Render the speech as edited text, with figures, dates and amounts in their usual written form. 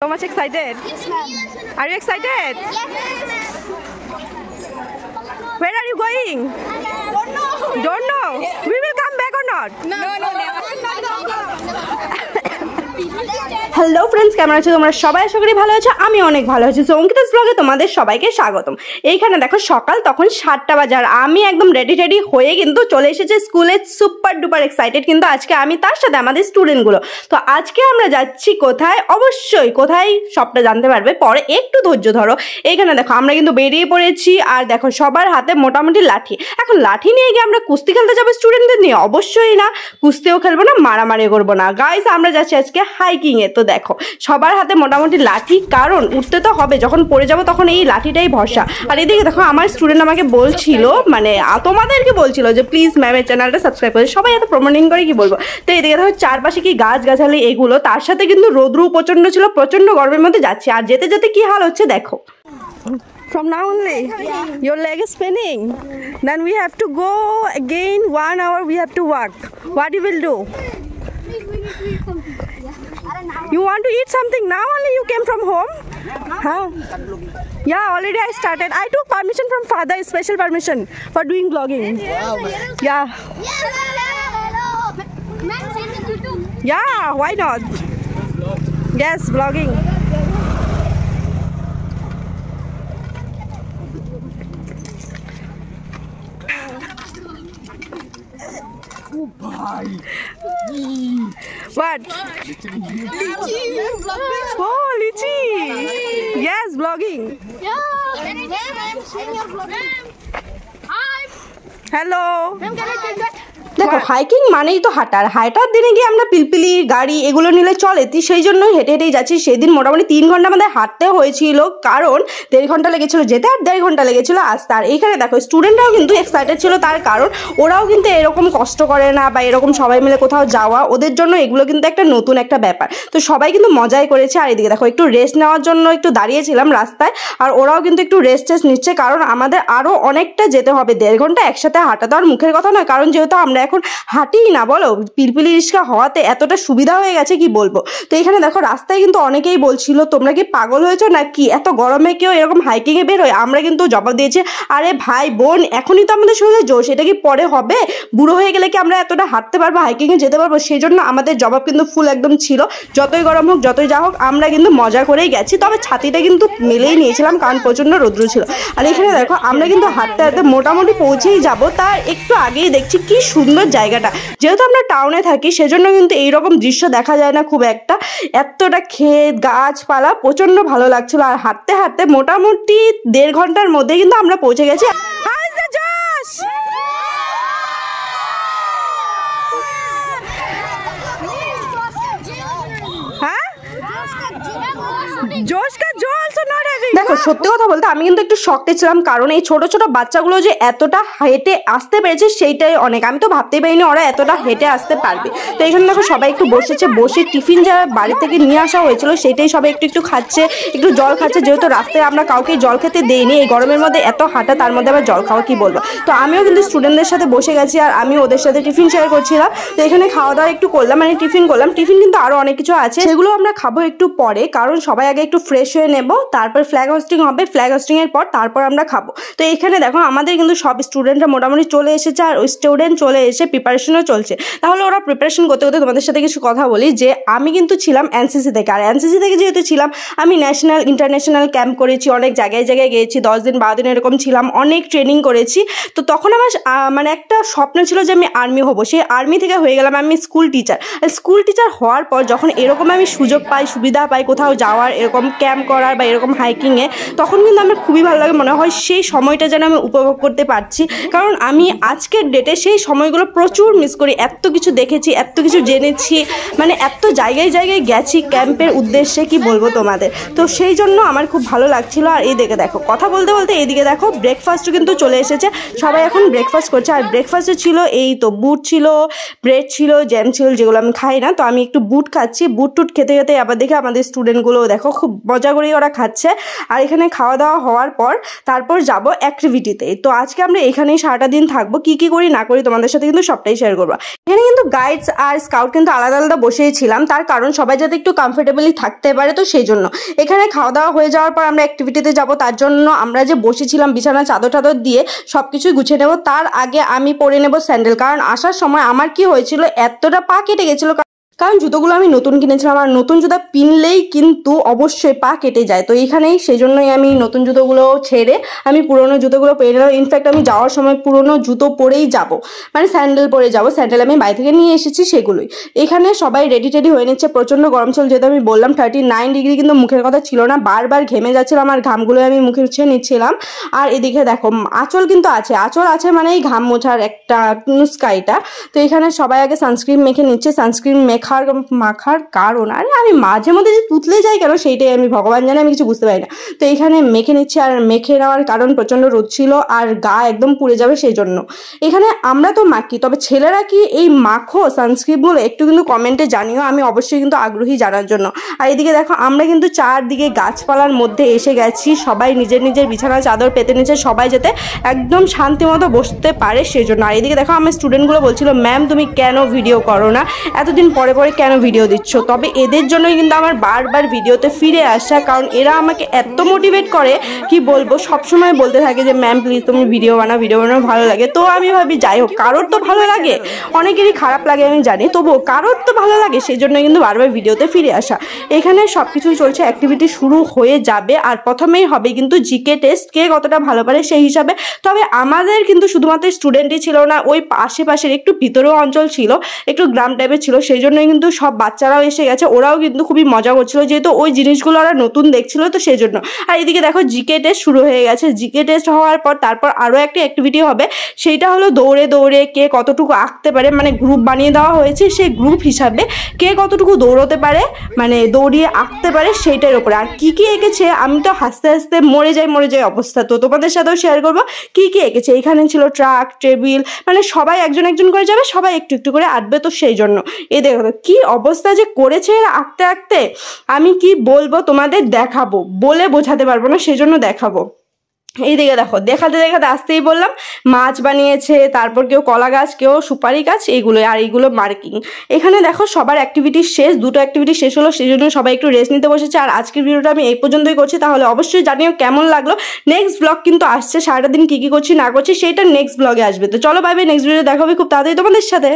So much excited? Yes, ma'am. Are you excited? Yes. Where are you going? Don't know. Don't know. We will come back or not? No, never. Hello friends, কেমন আছো তোমরা সবাই? আশা করি ভালো আছো। আমি অনেক ভালো আছি। সো অঙ্কিতাস ব্লগে তোমাদের সবাইকে স্বাগতম। এইখানে দেখো সকাল তখন 7টা বাজে আর আমি একদম রেডি হয়ে কিন্তু চলে এসেছি স্কুলে। সুপার ডুপার এক্সাইটেড কিন্তু আজকে আমি, তার সাথে আমাদের স্টুডেন্টগুলো। তো আজকে আমরা যাচ্ছি কোথায়? অবশ্যই কোথায় সবটা জানতে পারবে পরে, একটু ধৈর্য ধরো। এইখানে দেখো আমরা কিন্তু বেরিয়ে পড়েছি আর দেখো সবার হাতে মোটামুটি লাঠি। এখন লাঠি নিয়ে গিয়ে আমরা কুস্তি খেলতে যাবো স্টুডেন্টদের নিয়ে? অবশ্যই না, কুস্তিও খেলবো না, মারামারি করবো না। গাইস আমরা যাচ্ছি আজকে হাইকিং এ। তো দেখো সবার হাতে মোটামুটি লাঠি, কারণ উঠতে তো হবে, যখন পড়ে যাবো তখন এই লাঠিটাই ভরসা। আর এদিকে দেখো আমার স্টুডেন্ট আমাকে বলছিল, মানে তোমাদেরকে বলছিল যে প্লিজ ম্যামের চ্যানেলটা সাবস্ক্রাইব করে। সবাই এত প্রমোটিং করে কি বলবো। তো এদিকে দেখো চারপাশে কি গাছগাছালি এগুলো, তার সাথে কিন্তু রোদ্রু প্রচন্ড ছিল, প্রচন্ড গরমের মধ্যে যাচ্ছি। আর যেতে যেতে কি হাল হচ্ছে দেখো। From now only? Yeah. Your leg is spinning. Then we have to go again 1 hour, we have to walk. What you will do? You want to eat something? Now only you came from home? Huh? Yeah, already I started. I took permission from father, special permission for doing vlogging. Yeah. Yeah, why not? Yes, vlogging. What? Oh, lychee. Yes, vlogging. Yeah. I'm seeing your vlog. Hi. Hello. Ma'am, can I take that? দেখো hiking মানেই তো হাঁটার। হাঁটার দিনে গিয়ে আমরা পিলপিলি গাড়ি এগুলো নিলে চলে, সেই জন্যই হেঁটে হেঁটেই যাচ্ছি। সেদিন মোটামুটি 3 ঘন্টা আমাদের হাঁটতে হয়েছিল, কারণ 1.5 ঘন্টা লেগেছিল যেতে আর 1.5 ঘন্টা লেগেছিল আসতে। আর এইখানে দেখো স্টুডেন্টরাও কিন্তু এক্সাইটেড ছিল, তার কারণ ওরাও কিন্তু এরকম কষ্ট করে না, বা এরকম সবাই মিলে কোথাও যাওয়া ওদের জন্য এগুলো কিন্তু একটা নতুন একটা ব্যাপার। তো সবাই কিন্তু মজাই করেছে। আর এদিকে দেখো একটু রেস্ট নেওয়ার জন্য একটু দাঁড়িয়েছিলাম রাস্তায়, আর ওরাও কিন্তু একটু রেস্ট নিচ্ছে, কারণ আমাদের আরও অনেকটা যেতে হবে। 1.5 ঘন্টা একসাথে হাঁটা তো আর মুখের কথা নয়, কারণ যেহেতু আমরা এখন হাঁটি না, বলো পিলপিলি রিক্সা হওয়াতে এতটা সুবিধা হয়ে গেছে কি বলবো। তো এখানে দেখো রাস্তায় কিন্তু অনেকেই বলছিল তোমরা কি পাগল হয়েছো নাকি, এত গরমে কেউ এরকম হাইকিং এ বের হয়? আমরা কিন্তু জবাব দিয়েছি, আরে ভাই বোন এখনই তো আমাদের শরীরে জোশ, এটা কি পরে হবে? বুড়ো হয়ে গেলে কি আমরা এতটা হাঁটতে পারবো, হাইকিং এ যেতে পারবো? সেই জন্য আমাদের জবাব কিন্তু ফুল একদম ছিল। যতই গরম হোক যতই যা হোক আমরা কিন্তু মজা করেই গেছি, তবে ছাতিটা কিন্তু মেলেই নিয়েছিলাম কারণ প্রচন্ড রৌদ্র ছিল। আর এখানে দেখো আমরা কিন্তু হাঁটতে হাঁটতে মোটামুটি পৌঁছেই যাব, তার একটু আগেই দেখছি কি সুন্দর জায়গাটা। যেহেতু আমরা টাউনে থাকি সেজন্য কিন্তু এইরকম দৃশ্য দেখা যায় না খুব একটা। এতটা ক্ষেত গাছপালা প্রচন্ড ভালো লাগছিল। আর হাঁটতে হাঁটতে মোটামুটি 1.5 ঘন্টার মধ্যে কিন্তু আমরা পৌঁছে গেছি। দেখো সত্যি কথা বলতে আমি কিন্তু একটু শকড ছিলাম, কারণ এই ছোট ছোট বাচ্চাগুলো যে এতটা হেঁটে আসতে পেরেছে সেইটাই অনেক। আমি তো ভাবতেই পারিনি ওরা এতটা হেঁটে আসতে পারবে। তো এখানে দেখো সবাই একটু বসেছে, বসে টিফিন যা বাড়ি থেকে নিয়ে আসা হয়েছিল সেটাই সবাই একটু খাচ্ছে, একটু জল খাচ্ছে। যেহেতু রাস্তায় আমরা কাউকে জল খেতে দেইনি, এই গরমের মধ্যে এত হাঁটা, তার মধ্যে আবার জল খাওয়া কি বলবো। তো আমিও কিন্তু স্টুডেন্টদের সাথে বসে গেছি আর আমি ওদের সাথে টিফিন শেয়ার করছিলাম। তো এখানে খাওয়া দাওয়া একটু করলাম, মানে টিফিন করলাম। টিফিন কিন্তু আরো অনেক কিছু আছে, সেগুলো আমরা খাবো একটু পরে, কারণ সবাই আগে একটু ফ্রেশ হয়ে নেবো, তারপর ফ্ল্যাগ হোস্টিং হবে, ফ্ল্যাগ হোস্টিং এর পর তারপর আমরা খাবো। তো এখানে দেখো আমাদের কিন্তু সব স্টুডেন্টরা মোটামুটি চলে এসেছে, আর ওই স্টুডেন্ট চলে এসে প্রিপারেশনও চলছে। তাহলে ওরা প্রিপারেশন করতে করতে তোমাদের সাথে কিছু কথা বলি, যে আমি কিন্তু ছিলাম এনসিসি থেকে। আর এনসিসি থেকে যেহেতু ছিলাম, আমি ন্যাশনাল ইন্টারন্যাশনাল ক্যাম্প করেছি, অনেক জায়গায় জায়গায় গিয়েছি, 10 দিন 12 দিন এরকম ছিলাম, অনেক ট্রেনিং করেছি। তো তখন আমার মানে একটা স্বপ্ন ছিল যে আমি আর্মি হব। সেই আর্মি থেকে হয়ে গেলাম আমি স্কুল টিচার। স্কুল টিচার হওয়ার পর যখন এরকম আমি সুযোগ পাই, সুবিধা পাই কোথাও যাওয়ার, এরকম ক্যাম্প করার বা এরকম হাইকিংয়ে, তখন কিন্তু আমার খুবই ভালো লাগে। মনে হয় সেই সময়টা যেন আমি উপভোগ করতে পারছি, কারণ আমি আজকের ডেটে সেই সময়গুলো প্রচুর মিস করি। এত কিছু দেখেছি, এত কিছু জেনেছি, মানে এত জায়গায় জায়গায় গেছি ক্যাম্পের উদ্দেশ্যে, কি বলবো তোমাদের। তো সেই জন্য আমার খুব ভালো লাগছিল। আর এই দেখো কথা বলতে বলতে এইদিকে দেখো ব্রেকফাস্টও কিন্তু চলে এসেছে, সবাই এখন ব্রেকফাস্ট করছে। আর ব্রেকফাস্টে ছিল এই তো বুট ছিল, ব্রেড ছিল, জ্যাম ছিল, যেগুলো আমি খাই না। তো আমি একটু বুট খাচ্ছি। বুট টুট খেতে খেতে আবার দেখে আমাদের স্টুডেন্টগুলো দেখো খুব মজা করেই ওরা খাচ্ছে। আর এখানে খাওয়া দাওয়া হওয়ার পর তারপর যাব অ্যাক্টিভিটিতে। তো আজকে আমরা এখানেই সারাটা দিন থাকবো, কি কি করি না করি তোমাদের সাথে কিন্তু সবটাই শেয়ার করবো। এখানে কিন্তু গাইডস আর স্কাউট কিন্তু আলাদা আলাদা বসেই ছিলাম, তার কারণ সবাই যাতে একটু কমফোর্টেবলি থাকতে পারে, তো সেই জন্য। এখানে খাওয়া দাওয়া হয়ে যাওয়ার পর আমরা অ্যাক্টিভিটিতে যাব, তার জন্য আমরা যে বসেছিলাম বিছানা চাদর টাদর দিয়ে সব কিছুই গুছিয়ে নেবো। তার আগে আমি পরে নেব স্যান্ডেল, কারণ আসার সময় আমার কি হয়েছিল, এতটা পা কেটে গেছিলো, কারণ জুতোগুলো আমি নতুন কিনেছিলাম আর নতুন জুতা পিনলেই কিন্তু অবশ্যই পা কেটে যায়। তো এইখানেই সেই জন্যই আমি নতুন জুতোগুলো ছেড়ে আমি পুরোনো জুতোগুলো পরে নিলাম। ইনফ্যাক্ট আমি যাওয়ার সময় পুরোনো জুতো পরেই যাব, মানে স্যান্ডেল পরে যাব। স্যান্ডেল আমি বাইরে থেকে নিয়ে এসেছি সেগুলোই। এখানে সবাই রেডি টেডি হয়ে নিচ্ছে, প্রচণ্ড গরম ছিল, যেহেতু আমি বললাম 39 ডিগ্রি, কিন্তু মুখের কথা ছিল না, বারবার ঘেমে যাচ্ছিলাম আর ঘামগুলো আমি মুখে মুছে নিচ্ছিলাম। আর এদিকে দেখো আঁচল কিন্তু আছে, আঁচল আছে মানে এই ঘাম মোছার একটা নুস্কাইটা। তো এখানে সবাই আগে সানস্ক্রিন মেখে নিচ্ছে, সানস্ক্রিন মাখার কারণ, আরে আমি মাঝে মধ্যে যে তুতলে যাই কেন সেইটাই আমি ভগবান জানে, আমি কিছু বুঝতে পারি না। তো এইখানে মেখে নিচ্ছে, আর মেখে নেওয়ার কারণ প্রচণ্ড রোদ ছিল আর গা একদম পুড়ে যাবে সেই জন্য। এখানে আমরা তো মাখি, তবে ছেলেরা কি এই মাখো সানস্ক্রিনগুলো একটু কিন্তু কমেন্টে জানিও, আমি অবশ্যই কিন্তু আগ্রহী জানার জন্য। আর এদিকে দেখো আমরা কিন্তু চারদিকে গাছপালার মধ্যে এসে গেছি, সবাই নিজের নিজের বিছানা চাদর পেতে নিচ্ছে, সবাই যাতে একদম শান্তি মতো বসতে পারে সেই জন্য। আর এদিকে দেখো আমার স্টুডেন্টগুলো বলছিল ম্যাম তুমি কেন ভিডিও করো না, এতদিন পরে পরে কেন ভিডিও দিচ্ছ। তবে এদের জন্যই কিন্তু আমার বারবার ভিডিওতে ফিরে আসা, কারণ এরা আমাকে এত মোটিভেট করে কি বলবো, সবসময় বলতে থাকে যে ম্যাম প্লিজ তুমি ভিডিও বানাও, ভিডিও বানাও, ভালো লাগে। তো আমি ভাবি যাই হোক, কারোর তো ভালো লাগে, অনেকেরই খারাপ লাগে আমি জানি, তবুও কারোর তো ভালো লাগে, সেই জন্য কিন্তু বারবার ভিডিওতে ফিরে আসা। এখানে সব কিছুই চলছে, অ্যাক্টিভিটি শুরু হয়ে যাবে আর প্রথমেই হবে কিন্তু জিকে টেস্ট, কে কতটা ভালো পারে সেই হিসাবে। তবে আমাদের কিন্তু শুধুমাত্র স্টুডেন্টই ছিল না, ওই আশেপাশের একটু ভিতরেও অঞ্চল ছিল, একটু গ্রাম টাইপের ছিল, সেই জন্যই কিন্তু সব বাচ্চারাও এসে গেছে, ওরাও কিন্তু খুবই মজা করছিল, যেহেতু ওই জিনিসগুলো ওরা নতুন দেখছিল, তো সেই জন্য। আর এদিকে দেখো জিকে টেস্ট শুরু হয়ে গেছে, জিকে টেস্ট হওয়ার পর তারপর আরও একটা অ্যাক্টিভিটি হবে, সেইটা হলো দৌড়ে দৌড়ে কে কতটুকু আঁকতে পারে, মানে গ্রুপ বানিয়ে দেওয়া হয়েছে, সেই গ্রুপ হিসাবে কে কতটুকু দৌড়তে পারে, মানে দৌড়িয়ে আঁকতে পারে সেইটার উপরে। আর কি কি এঁকেছে আমি তো হাসতে হাসতে মরে যাই অবস্থা, তো তোমাদের সাথেও শেয়ার করবো কি কি এঁকেছে। এখানে ছিল ট্রাক, টেবিল, মানে সবাই একজন একজন করে যাবে, সবাই একটু একটু করে আঁকবে, তো সেই জন্য। এই দেখো কি অবস্থা যে করেছে এরা আঁকতে আঁকতে, আমি কি বলবো তোমাদের, দেখাবো বলে বোঝাতে পারবো না, সেজন্য দেখাবো। এইদিকে দেখো দেখাতে দেখাতে আসতেই বললাম মাছ বানিয়েছে, তারপর কেউ কলা গাছ, কেউ সুপারি গাছ, এইগুলো আর এইগুলো মার্কিং। এখানে দেখো সবার অ্যাক্টিভিটি শেষ, দুটো অ্যাক্টিভিটি শেষ হলো, সেই জন্য সবাই একটু রেস্ট নিতে বসেছে। আর আজকের ভিডিওটা আমি এই পর্যন্তই করছি, তাহলে অবশ্যই জানিও কেমন লাগলো। নেক্সট ব্লগ কিন্তু আসছে, সারাটা দিন কী কী করছি না করছি সেইটা নেক্সট ব্লগে আসবে। তো চলো বাই বাই, নেক্সট ভিডিও দেখা হবে খুব তাড়াতাড়ি তোমাদের সাথে।